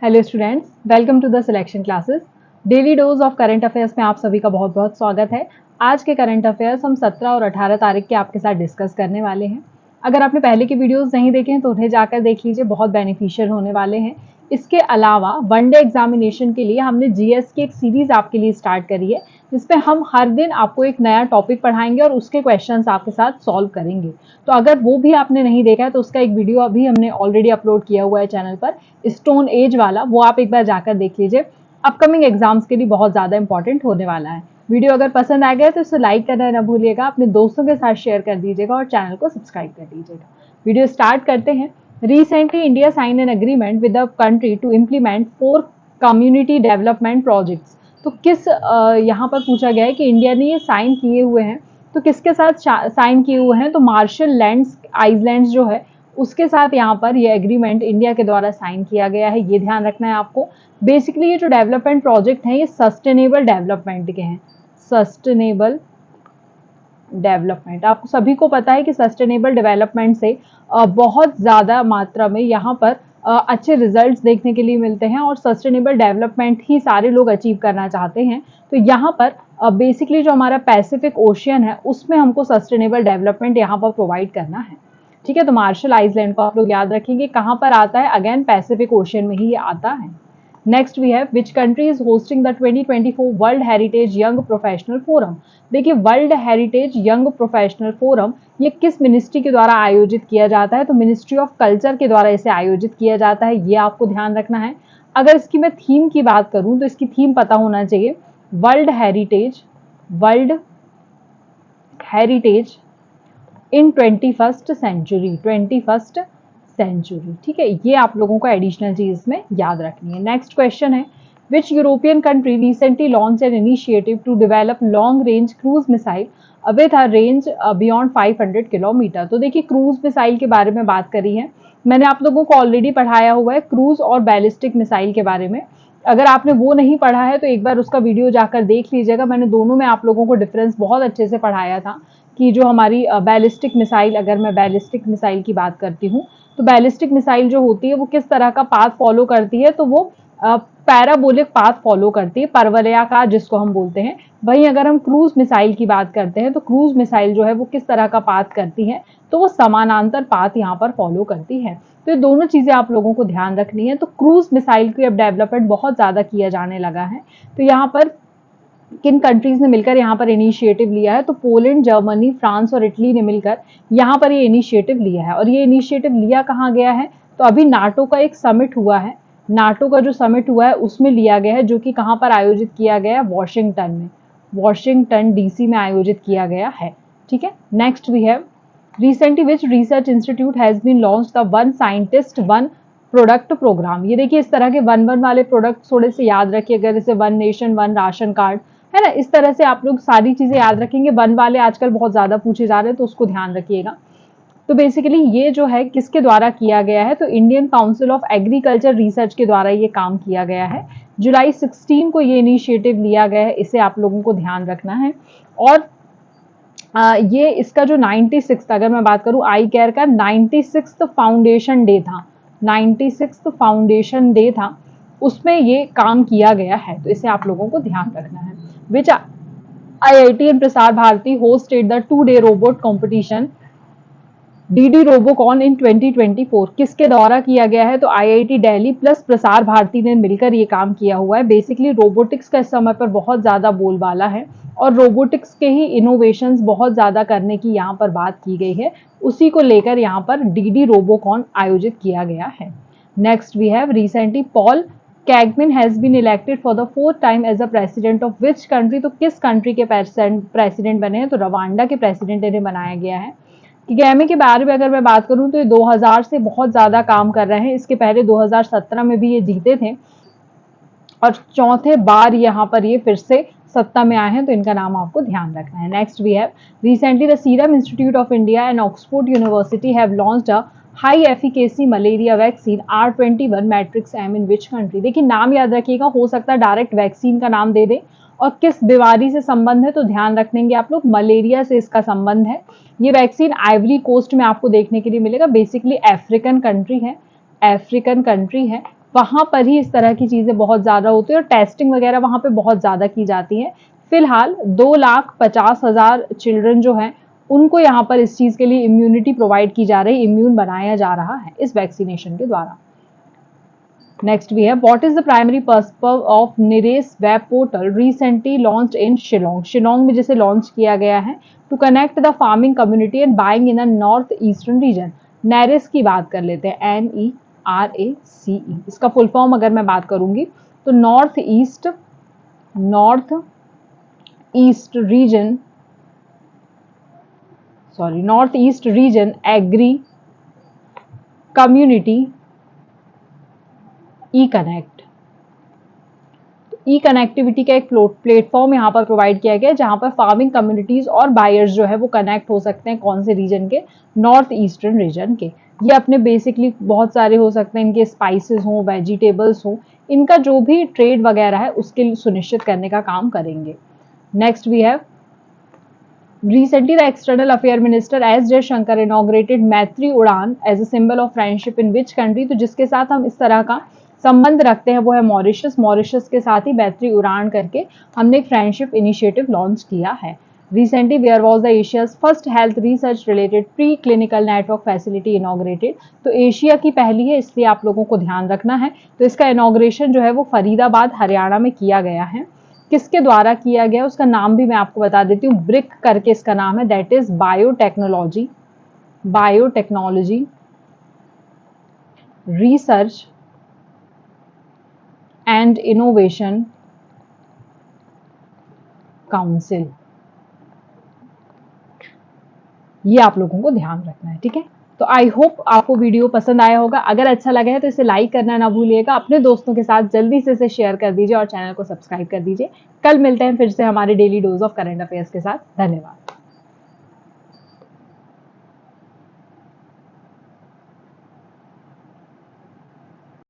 Hello students, welcome to the selection classes. Daily dose of current affairs में आप सभी का बहुत बहुत स्वागत है। आज के करंट अफेयर्स हम 17 और 18 तारीख के आपके साथ डिस्कस करने वाले हैं। अगर आपने पहले के वीडियोस नहीं देखे हैं तो उन्हें जाकर देख लीजिए, बहुत बेनिफिशियल होने वाले हैं। इसके अलावा वनडे एग्जामिनेशन के लिए हमने जीएस की एक सीरीज आपके लिए स्टार्ट करी है, जिसमें हम हर दिन आपको एक नया टॉपिक पढ़ाएंगे और उसके क्वेश्चंस आपके साथ सॉल्व करेंगे। तो अगर वो भी आपने नहीं देखा है तो उसका एक वीडियो अभी हमने ऑलरेडी अपलोड किया हुआ है चैनल पर, स्टोन एज वाला, वो आप एक बार जाकर देख लीजिए। अपकमिंग एग्जाम्स के लिए बहुत ज़्यादा इंपॉर्टेंट होने वाला है। वीडियो अगर पसंद आ गया तो इसे लाइक करना ना भूलिएगा, अपने दोस्तों के साथ शेयर कर दीजिएगा और चैनल को सब्सक्राइब कर दीजिएगा। वीडियो स्टार्ट करते हैं। Recently India sign an agreement with the country to implement 4 community development projects. तो किस यहाँ पर पूछा गया है कि इंडिया ने ये साइन किए हुए हैं, तो किसके साथ साइन किए हुए हैं? तो मार्शल लैंड्स आइलैंड्स जो है उसके साथ यहाँ पर ये एग्रीमेंट इंडिया के द्वारा साइन किया गया है। ये ध्यान रखना है आपको। बेसिकली ये जो डेवलपमेंट प्रोजेक्ट हैं ये सस्टेनेबल डेवलपमेंट के हैं। सस्टेनेबल डेवलपमेंट, आपको सभी को पता है कि सस्टेनेबल डेवलपमेंट से बहुत ज़्यादा मात्रा में यहाँ पर अच्छे रिजल्ट्स देखने के लिए मिलते हैं और सस्टेनेबल डेवलपमेंट ही सारे लोग अचीव करना चाहते हैं। तो यहाँ पर बेसिकली जो हमारा पैसिफिक ओशियन है उसमें हमको सस्टेनेबल डेवलपमेंट यहाँ पर प्रोवाइड करना है। ठीक है, तो मार्शल आइलैंड को आप लोग याद रखेंगे, कहाँ पर आता है? अगेन पैसिफिक ओशियन में ही ये आता है। Next we have which country is hosting the 2024 world heritage young professional forum. देखिए, world heritage young professional forum ये किस मिनिस्ट्री के द्वारा आयोजित किया जाता है? तो मिनिस्ट्री ऑफ कल्चर के द्वारा इसे आयोजित किया जाता है। ये आपको ध्यान रखना है। अगर इसकी मैं थीम की बात करूं तो इसकी थीम पता होना चाहिए, world heritage in 21st century, 21st century. ठीक है, ये आप लोगों को एडिशनल चीज इसमें याद रखनी है। नेक्स्ट क्वेश्चन है, which European country recently launch an initiative to develop long range cruise missile with a range beyond 500 kilometre. तो देखिए, क्रूज मिसाइल के बारे में बात करी है, मैंने आप लोगों को ऑलरेडी पढ़ाया हुआ है क्रूज और बैलिस्टिक मिसाइल के बारे में। अगर आपने वो नहीं पढ़ा है तो एक बार उसका वीडियो जाकर देख लीजिएगा। मैंने दोनों में आप लोगों को डिफरेंस बहुत अच्छे से पढ़ाया था कि जो हमारी बैलिस्टिक मिसाइल, अगर मैं बैलिस्टिक मिसाइल की बात करती हूँ तो बैलिस्टिक मिसाइल जो होती है वो किस तरह का पाथ फॉलो करती है? तो वो पैराबोलिक पाथ फॉलो करती है, परवलयाकार जिसको हम बोलते हैं। वहीं अगर हम क्रूज मिसाइल की बात करते हैं तो क्रूज मिसाइल जो है वो किस तरह का पाथ करती है? तो वो समानांतर पाथ यहाँ पर फॉलो करती है। तो ये दोनों चीजें आप लोगों को ध्यान रखनी है। तो क्रूज मिसाइल की अब डेवलपमेंट बहुत ज्यादा किया जाने लगा है। तो यहाँ पर किन कंट्रीज ने मिलकर यहाँ पर इनिशिएटिव लिया है? तो पोलैंड, जर्मनी, फ्रांस और इटली ने मिलकर यहाँ पर ये इनिशिएटिव लिया है। और ये इनिशिएटिव लिया कहाँ गया है? तो अभी नाटो का एक समिट हुआ है, नाटो का जो समिट हुआ है उसमें लिया गया है, जो कि कहाँ पर आयोजित किया गया है? वॉशिंगटन में, वॉशिंगटन डीसी में आयोजित किया गया है। ठीक है, next we have recently which research institute has been launch the one scientist one product programme. ये देखिए, इस तरह के वन वाले प्रोडक्ट थोड़े से याद रखिए, अगर जैसे one nation one ration card है ना, इस तरह से आप लोग सारी चीजें याद रखेंगे। वन वाले आजकल बहुत ज्यादा पूछे जा रहे हैं तो उसको ध्यान रखिएगा। तो बेसिकली ये जो है किसके द्वारा किया गया है? तो Indian council of agriculture research के द्वारा ये काम किया गया है। जुलाई 16 को ये इनिशिएटिव लिया गया है, इसे आप लोगों को ध्यान रखना है। और ये इसका जो 96, अगर मैं बात करूं आई केयर का 96 फाउंडेशन डे था, 96 फाउंडेशन डे था, उसमें ये काम किया गया है। तो इसे आप लोगों को ध्यान रखना है। विच IIT and Prasar Bharati hosted the 2-day robot competition DD Robocon in 2024। किसके द्वारा किया गया है? तो IIT दिल्ली प्लस प्रसार भारती ने मिलकर ये काम किया हुआ है। बेसिकली रोबोटिक्स का इस समय पर बहुत ज्यादा बोलबाला है और रोबोटिक्स के ही इनोवेशंस बहुत ज्यादा करने की यहाँ पर बात की गई है, उसी को लेकर यहाँ पर डीडी रोबोकॉन आयोजित किया गया है। Next we have recently Paul Kagame has been elected for the 4th time as a president of which country. तो किस कंट्री के प्रेसिडेंट बने हैं? तो रवांडा के प्रेसिडेंट इन्हें बनाया गया है। कैगमे के बारे में अगर मैं बात करूं तो ये 2000 से बहुत ज्यादा काम कर रहे हैं। इसके पहले 2017 में भी ये जीते थे और चौथे बार यहाँ पर ये फिर से सत्ता में आए हैं, तो इनका नाम आपको ध्यान रखना है। Next we have recently the Serum Institute of India and Oxford University have launched a high efficacy malaria vaccine R21 Matrix M in which country. देखिए, नाम याद रखिएगा, हो सकता है डायरेक्ट वैक्सीन का नाम दे दें और किस बीमारी से संबंध है तो ध्यान रखेंगे आप लोग, मलेरिया से इसका संबंध है। ये वैक्सीन आइवरी कोस्ट में आपको देखने के लिए मिलेगा। बेसिकली अफ्रीकन कंट्री है, अफ्रीकन कंट्री है। वहां पर ही इस तरह की चीजें बहुत ज्यादा होती है और टेस्टिंग वगैरह वहां पे बहुत ज्यादा की जाती है। फिलहाल 2,50,000 चिल्ड्रन जो हैं उनको यहाँ पर इस चीज के लिए इम्यूनिटी प्रोवाइड की जा रही है, इम्यून बनाया जा रहा है इस वैक्सीनेशन के द्वारा। नेक्स्ट भी है, what is the primary purpose of NERES web portal recently launched in Shillong. Shillong में जिसे लॉन्च किया गया है to connect the farming community and buying in the north eastern region. NERES की बात कर लेते हैं, NERACE। इसका फुल फॉर्म अगर मैं बात करूंगी तो north east region agri community e connect. E connectivity का एक प्लेटफॉर्म यहाँ पर प्रोवाइड किया गया है जहां पर फार्मिंग कम्युनिटीज और बायर्स जो है वो कनेक्ट हो सकते हैं। कौन से रीजन के? नॉर्थ ईस्टर्न रीजन के। ये अपने बेसिकली बहुत सारे हो सकते हैं, इनके स्पाइसेस हो, वेजिटेबल्स हो, इनका जो भी ट्रेड वगैरह है उसके लिए सुनिश्चित करने का काम करेंगे। Next we have, recently the external affair minister S Jaishankar inaugurated Maitri उड़ान as a symbol of friendship in which country। तो जिसके साथ हम इस तरह का संबंध रखते हैं वो है मॉरिशस। मॉरिशस के साथ ही मैत्री उड़ान करके हमने एक फ्रेंडशिप इनिशिएटिव लॉन्च किया है। Recently where was the Asia's first health research related pre clinical network facility inaugurated. तो एशिया की पहली है, इसलिए आप लोगों को ध्यान रखना है। तो इसका इनॉग्रेशन जो है वो फरीदाबाद हरियाणा में किया गया है। किसके द्वारा किया गया उसका नाम भी मैं आपको बता देती हूँ, ब्रिक करके इसका नाम है, that is biotechnology research and innovation council. ये आप लोगों को ध्यान रखना है, ठीक है। तो आई होप आपको वीडियो पसंद आया होगा। अगर अच्छा लगा है तो इसे लाइक करना ना भूलिएगा, अपने दोस्तों के साथ जल्दी से इसे शेयर कर दीजिए और चैनल को सब्सक्राइब कर दीजिए। कल मिलते हैं फिर से हमारे daily dose of current affairs के साथ। धन्यवाद।